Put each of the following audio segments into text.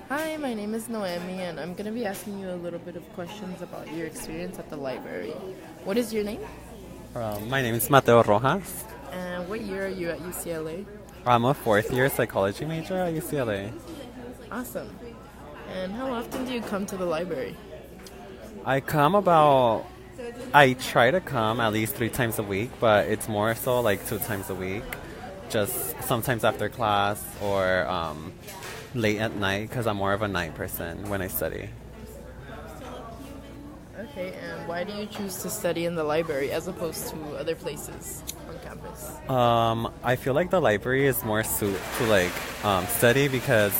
Hi, my name is Noemi, and I'm going to be asking you a little bit of questions about your experience at the library. What is your name? My name is Mateo Rojas. And what year are you at UCLA? I'm a fourth year psychology major at UCLA. Awesome. And how often do you come to the library? I come about, I try to come at least 3 times a week, but it's more so like 2 times a week. Just sometimes after class or late at night because I'm more of a night person when I study. Okay, and why do you choose to study in the library as opposed to other places on campus? I feel like the library is more suit to like study because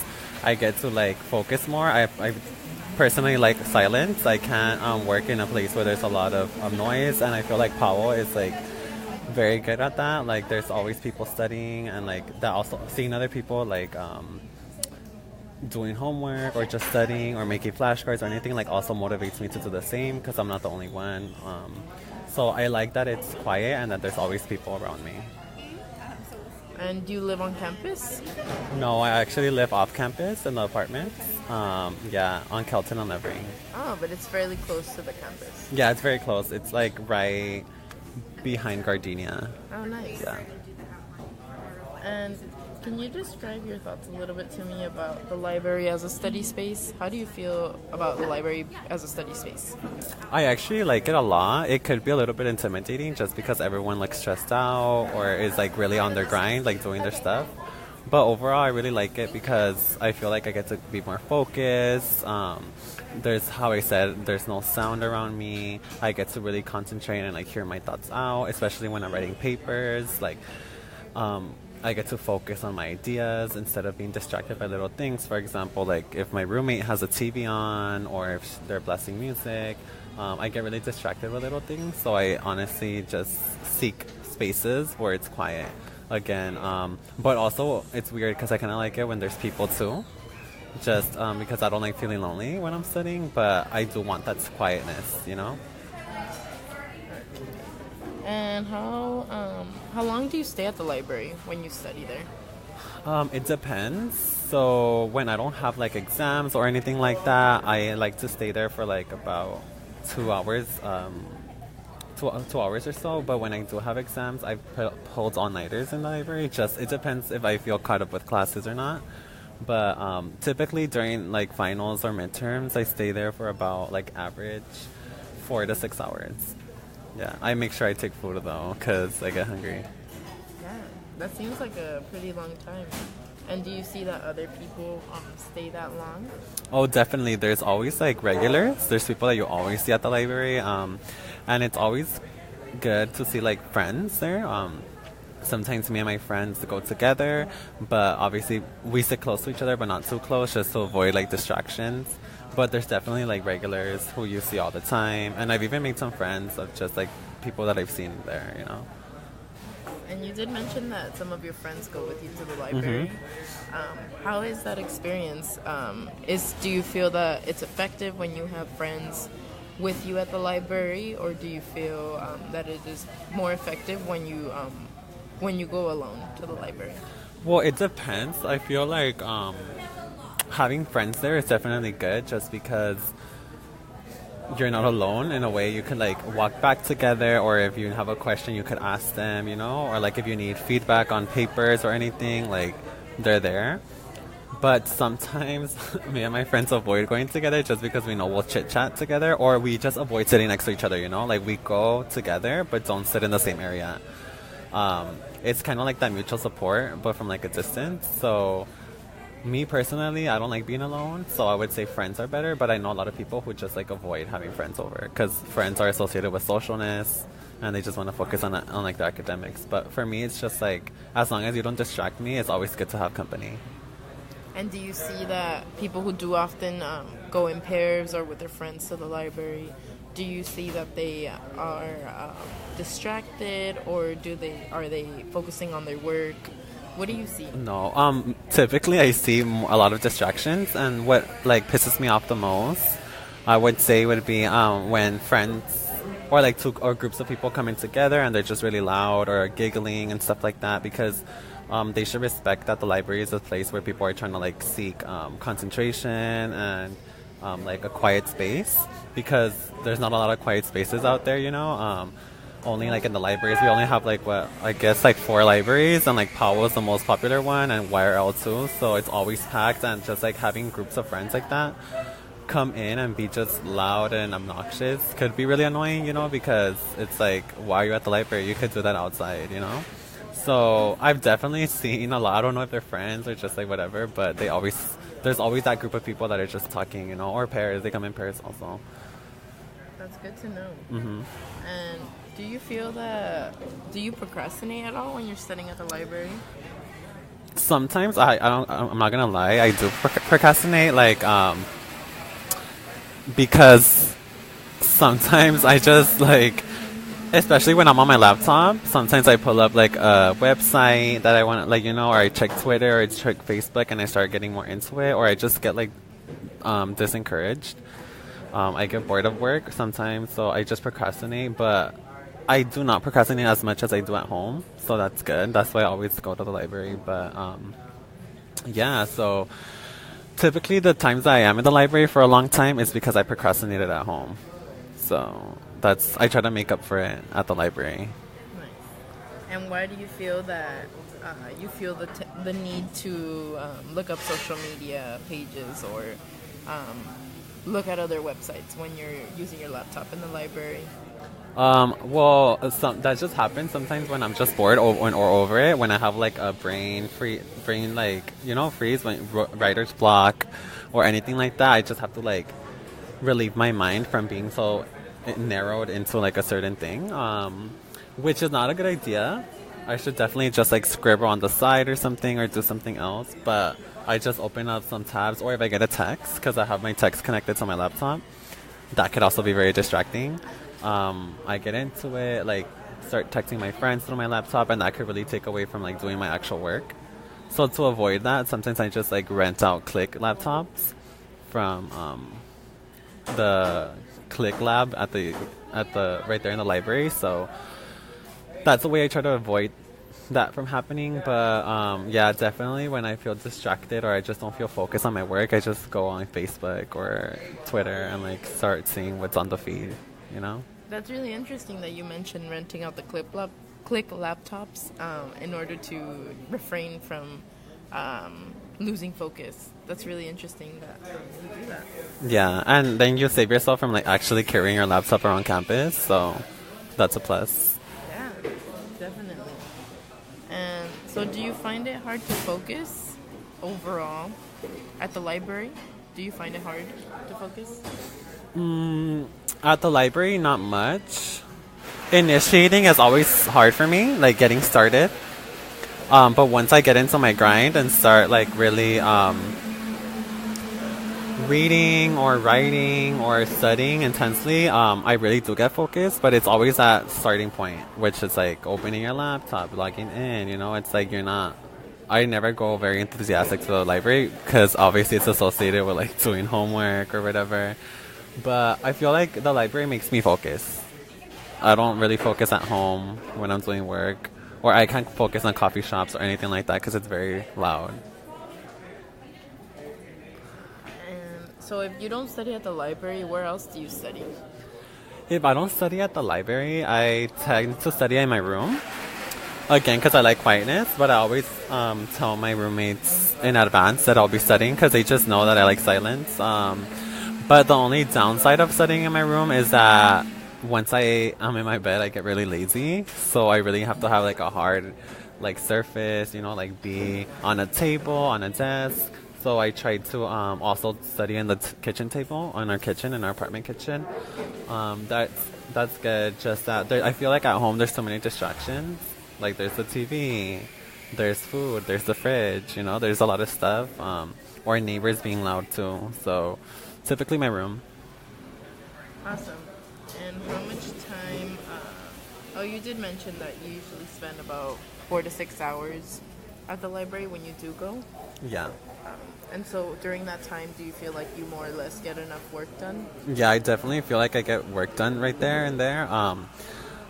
I get to like focus more. I personally like silence. I can't work in a place where there's a lot of noise, and I feel like Powell is like very good at that. Like there's always people studying, and like that also seeing other people like doing homework or just studying or making flashcards or anything like also motivates me to do the same because I'm not the only one. So I like that it's quiet and that there's always people around me. And do you live on campus? No, I actually live off campus in the apartments. Yeah, on Kelton and Levering. Oh, but it's fairly close to the campus. Yeah, it's very close. It's like right behind Gardenia. Oh, nice. Yeah. And can you describe your thoughts a little bit to me about the library as a study space? How do you feel about the library as a study space? I actually like it a lot. It could be a little bit intimidating just because everyone looks stressed out or is like really on their grind, like doing their stuff. But overall, I really like it because I feel like I get to be more focused. There's how I said, there's no sound around me. I get to really concentrate and like hear my thoughts out, especially when I'm writing papers. Like, I get to focus on my ideas instead of being distracted by little things. For example, like if my roommate has a TV on or if they're blasting music, I get really distracted with little things. So I honestly just seek spaces where it's quiet again. But also, it's weird because I kind of like it when there's people too. Just because I don't like feeling lonely when I'm studying, but I do want that quietness, you know? And how long do you stay at the library when you study there? It depends. So when I don't have like exams or anything like that, I like to stay there for like about 2 hours, 2 hours or so. But when I do have exams, I hold all-nighters in the library. Just it depends if I feel caught up with classes or not. But typically during like finals or midterms, I stay there for about like average 4 to 6 hours. Yeah, I make sure I take food though, cause I get hungry. Yeah, that seems like a pretty long time. And do you see that other people stay that long? Oh, definitely. There's always like regulars. There's people that you always see at the library, and it's always good to see like friends there. Sometimes me and my friends go together, but obviously we sit close to each other, but not too close, just to avoid like distractions. But there's definitely like regulars who you see all the time, and I've even made some friends of just like people that I've seen there. You know. And you did mention that some of your friends go with you to the hmm library. How is that experience? Do you feel that it's effective when you have friends with you at the library, or do you feel that it is more effective when you go alone to the library? Well, it depends. I feel like having friends there is definitely good, just because you're not alone in a way. You can like walk back together, or if you have a question you could ask them, you know, or like if you need feedback on papers or anything, like they're there. But sometimes me and my friends avoid going together just because we know we'll chit chat together, or we just avoid sitting next to each other, you know, like we go together but don't sit in the same area. It's kind of like that mutual support but from like a distance. So me personally, I don't like being alone, so I would say friends are better. But I know a lot of people who just like avoid having friends over because friends are associated with socialness, and they just want to focus on like the academics. But for me, it's just like as long as you don't distract me, it's always good to have company. And do you see that people who do often go in pairs or with their friends to the library, do you see that they are distracted, or are they focusing on their work? What do you see? No, typically I see a lot of distractions, and what like pisses me off the most, I would say, would be when friends or like two or groups of people coming together and they're just really loud or giggling and stuff like that. Because They should respect that the library is a place where people are trying to like seek concentration and like a quiet space, because there's not a lot of quiet spaces out there, you know. Only like in the libraries, we only have like what I guess like 4 libraries, and like Powell is the most popular one, and YRL too. So it's always packed, and just like having groups of friends like that come in and be just loud and obnoxious could be really annoying, you know, because it's like, why are you at the library? You could do that outside, you know. So I've definitely seen a lot. I don't know if they're friends or just like whatever, but there's always that group of people that are just talking, you know, or pairs. They come in pairs also. That's good to know. And do you feel that, do you procrastinate at all when you're studying at the library? Sometimes I'm not gonna lie, I do procrastinate, like because sometimes I just like, especially when I'm on my laptop, sometimes I pull up like a website that I want, like, you know, or I check Twitter or I check Facebook and I start getting more into it, or I just get like disencouraged. I get bored of work sometimes, so I just procrastinate, but I do not procrastinate as much as I do at home, so that's good. That's why I always go to the library. But yeah, so typically the times that I am in the library for a long time is because I procrastinated at home. So I try to make up for it at the library. Nice. And why do you feel that you feel the need to look up social media pages or look at other websites when you're using your laptop in the library? Well, that just happens sometimes when I'm just bored or over it. When I have like a brain like, you know, freeze, when writer's block or anything like that, I just have to like relieve my mind from being so narrowed into like a certain thing, which is not a good idea. I should definitely just like scribble on the side or something or do something else. But I just open up some tabs, or if I get a text, because I have my text connected to my laptop, that could also be very distracting. I get into it, like start texting my friends through my laptop, and that could really take away from like doing my actual work. So to avoid that, sometimes I just like rent out Click laptops from the Click Lab at the right there in the library. So that's the way I try to avoid that from happening. But yeah, definitely when I feel distracted or I just don't feel focused on my work, I just go on Facebook or Twitter and like start seeing what's on the feed, you know. That's really interesting that you mentioned renting out the Click laptops in order to refrain from losing focus. That's really interesting that you do that. Yeah, and then you save yourself from like actually carrying your laptop around campus, so that's a plus. Yeah, definitely. And so do you find it hard to focus overall at the library? Do you find it hard to focus? At the library, not much. Initiating is always hard for me, like getting started. But once I get into my grind and start like really reading or writing or studying intensely, I really do get focused. But it's always that starting point, which is like opening your laptop, logging in. You know, it's like you're not. I never go very enthusiastic to the library because obviously it's associated with like doing homework or whatever. But I feel like the library makes me focus. I don't really focus at home when I'm doing work, or I can't focus on coffee shops or anything like that because it's very loud. And so if you don't study at the library, where else do you study? If I don't study at the library, I tend to study in my room. Again, because I like quietness, but I always tell my roommates in advance that I'll be studying because they just know that I like silence. But the only downside of studying in my room is that once I'm in my bed, I get really lazy. So I really have to have like a hard like surface, you know, like be on a table, on a desk. So I try to also study in the kitchen table, in our kitchen, in our apartment kitchen. That's good. Just that I feel like at home there's so many distractions. Like there's the TV, there's food, there's the fridge, you know, there's a lot of stuff. Or neighbors being loud too. So typically my room. Awesome. And how much time? You did mention that you usually spend about 4 to 6 hours at the library when you do go. Yeah. And so during that time, do you feel like you more or less get enough work done? Yeah, I definitely feel like I get work done right there and there.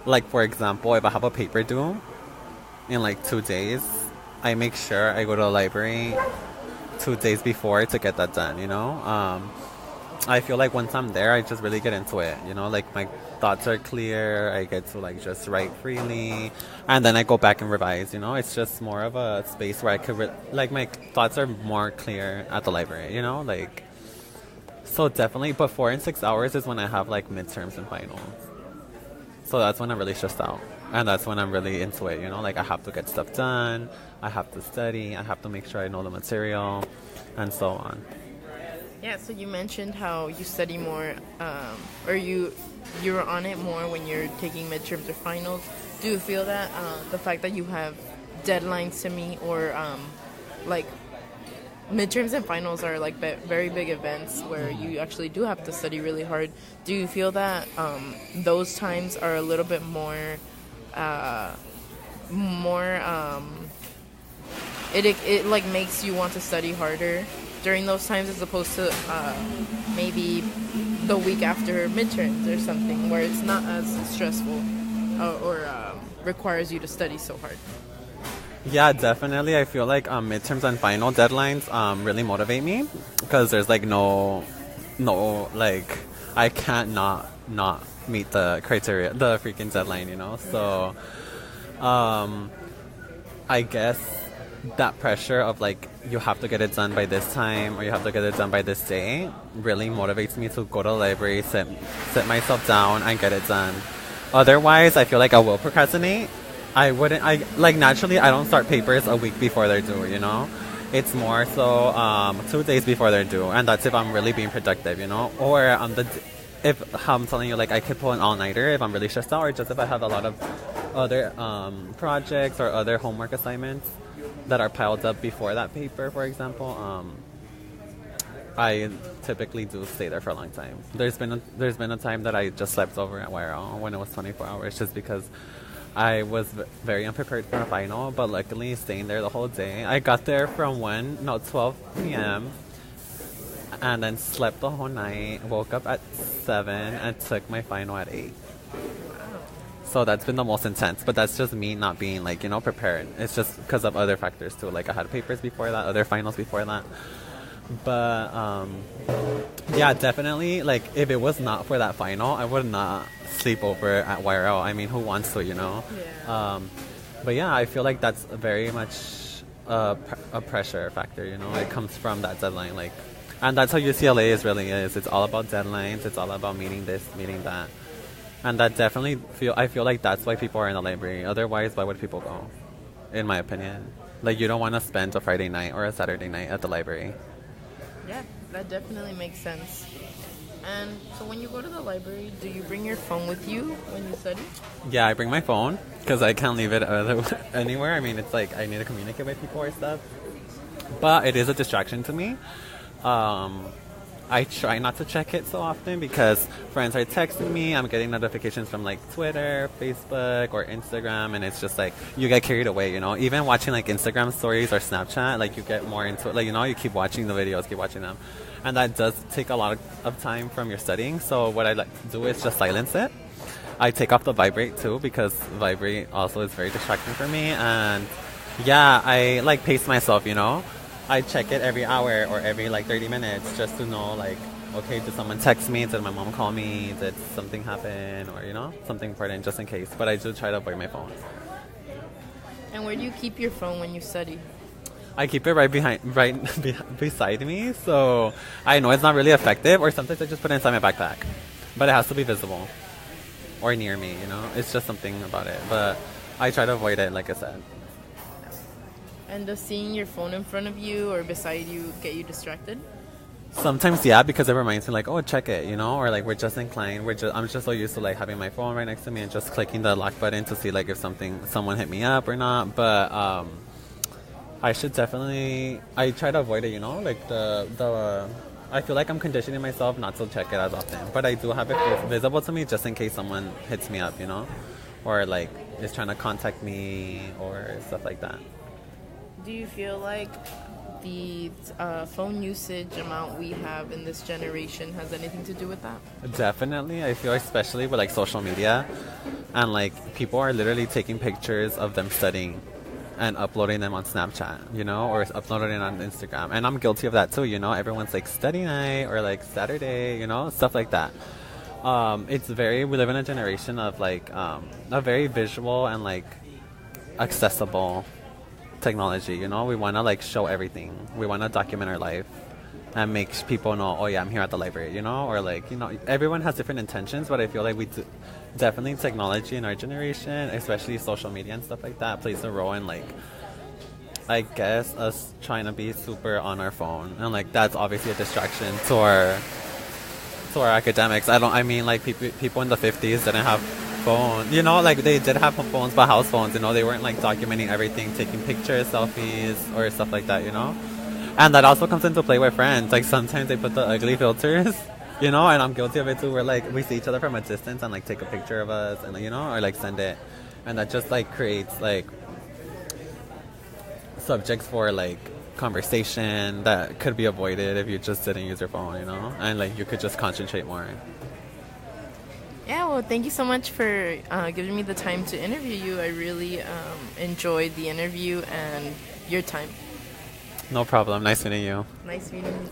Like for example, if I have a paper due in like 2 days, I make sure I go to the library 2 days before to get that done, you know? I feel like once I'm there, I just really get into it, you know? Like, my thoughts are clear, I get to, like, just write freely, and then I go back and revise, you know? It's just more of a space where I could, like, my thoughts are more clear at the library, you know? Like, so definitely, but 4 and 6 hours is when I have, like, midterms and finals. So that's when I'm really stressed out. And that's when I'm really into it, you know? Like, I have to get stuff done, I have to study, I have to make sure I know the material, and so on. Yeah, so you mentioned how you study more, or you're on it more when you're taking midterms or finals. Do you feel that the fact that you have deadlines to meet, or like midterms and finals are like very big events where you actually do have to study really hard? Do you feel that those times are a little bit more it like makes you want to study harder during those times as opposed to maybe the week after midterms or something where it's not as stressful or requires you to study so hard? Yeah, definitely. I feel like midterms and final deadlines really motivate me because there's like no like I can't not meet the criteria, the freaking deadline, you know. So I guess that pressure of like you have to get it done by this time or you have to get it done by this day really motivates me to go to the library, sit myself down and get it done. Otherwise, I feel like I will procrastinate. I like naturally I don't start papers a week before they're due, you know. It's more so 2 days before they're due, and that's if I'm really being productive, you know. Or if I'm telling you, like, I could pull an all-nighter if I'm really stressed out, or just if I have a lot of other projects or other homework assignments that are piled up before that paper, for example. I typically do stay there for a long time. There's been a time that I just slept over at YRL when it was 24 hours, just because I was very unprepared for a final, but luckily staying there the whole day. I got there from 12 p.m. and then slept the whole night, woke up at 7 and took my final at 8. So that's been the most intense, but that's just me not being, like, you know, prepared. It's just because of other factors too. Like, I had papers before that, other finals before that. But yeah, definitely, like, if it was not for that final, I would not sleep over at YRL. I mean, who wants to, you know? Yeah. But yeah, I feel like that's very much a pressure factor, you know? It comes from that deadline, like, and that's how UCLA really is. It's all about deadlines. It's all about meeting this, meeting that. And that definitely I feel like that's why people are in the library. Otherwise, why would people go? In my opinion. Like, you don't want to spend a Friday night or a Saturday night at the library. Yeah, that definitely makes sense. And so when you go to the library, do you bring your phone with you when you study? Yeah, I bring my phone because I can't leave it anywhere. I mean, it's like I need to communicate with people or stuff. But it is a distraction to me. I try not to check it so often because friends are texting me. I'm getting notifications from like Twitter, Facebook, or Instagram, and it's just like you get carried away, you know. Even watching like Instagram stories or Snapchat, like you get more into it. Like, you know, you keep watching the videos, keep watching them, and that does take a lot of time from your studying. So what I like to do is just silence it. I take off the vibrate too because vibrate also is very distracting for me. And yeah, I like pace myself, you know. I check it every hour or every like 30 minutes just to know, like, okay, did someone text me? Did my mom call me? Did something happen? Or, you know, something important just in case. But I do try to avoid my phone. And where do you keep your phone when you study? I keep it right beside me, so I know it's not really effective. Or sometimes I just put it inside my backpack. But it has to be visible or near me, you know. It's just something about it. But I try to avoid it, like I said. And does seeing your phone in front of you or beside you get you distracted? Sometimes, yeah, because it reminds me, like, oh, check it, you know, or like we're just inclined. I'm just so used to like having my phone right next to me and just clicking the lock button to see like if someone hit me up or not. But I should definitely. I try to avoid it, you know, like I feel like I'm conditioning myself not to check it as often, but I do have it visible to me just in case someone hits me up, you know, or like is trying to contact me or stuff like that. Do you feel like the phone usage amount we have in this generation has anything to do with that? Definitely. I feel especially with like social media and like people are literally taking pictures of them studying and uploading them on Snapchat, you know, or uploading it on Instagram. And I'm guilty of that too, you know. Everyone's like study night or like Saturday, you know, stuff like that. We live in a generation of like a very visual and like accessible technology, you know. We want to like show everything. We want to document our life and make people know, oh yeah, I'm here at the library, you know, or like, you know, everyone has different intentions, but I feel like definitely technology in our generation, especially social media and stuff like that, plays a role in like, I guess, us trying to be super on our phone, and like that's obviously a distraction to our academics. I mean like people in the 50s didn't have phone, you know, like they did have phones, but house phones, you know, they weren't like documenting everything, taking pictures, selfies, or stuff like that, you know. And that also comes into play with friends. Like sometimes they put the ugly filters, you know, and I'm guilty of it too, where like we see each other from a distance and like take a picture of us and, you know, or like send it, and that just like creates like subjects for like conversation that could be avoided if you just didn't use your phone, you know, and like you could just concentrate more. Yeah, well, thank you so much for giving me the time to interview you. I really enjoyed the interview and your time. No problem. Nice meeting you. Nice meeting you too.